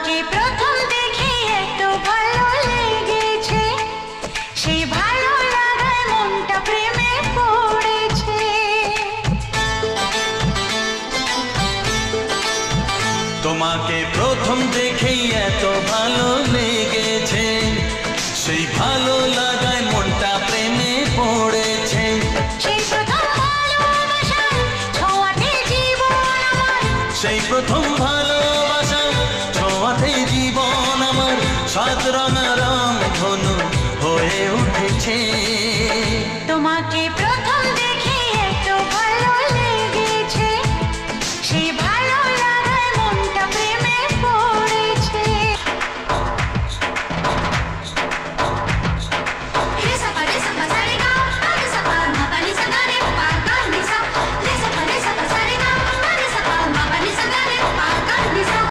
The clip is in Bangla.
তোমাকে প্রথম দেখে এত ভালো লেগেছে, সেই ভালো লাগায় মনটা প্রেমে পড়েছে। তোমাকে প্রথম দেখেই এত ভালো লেগেছে, সেই ভালো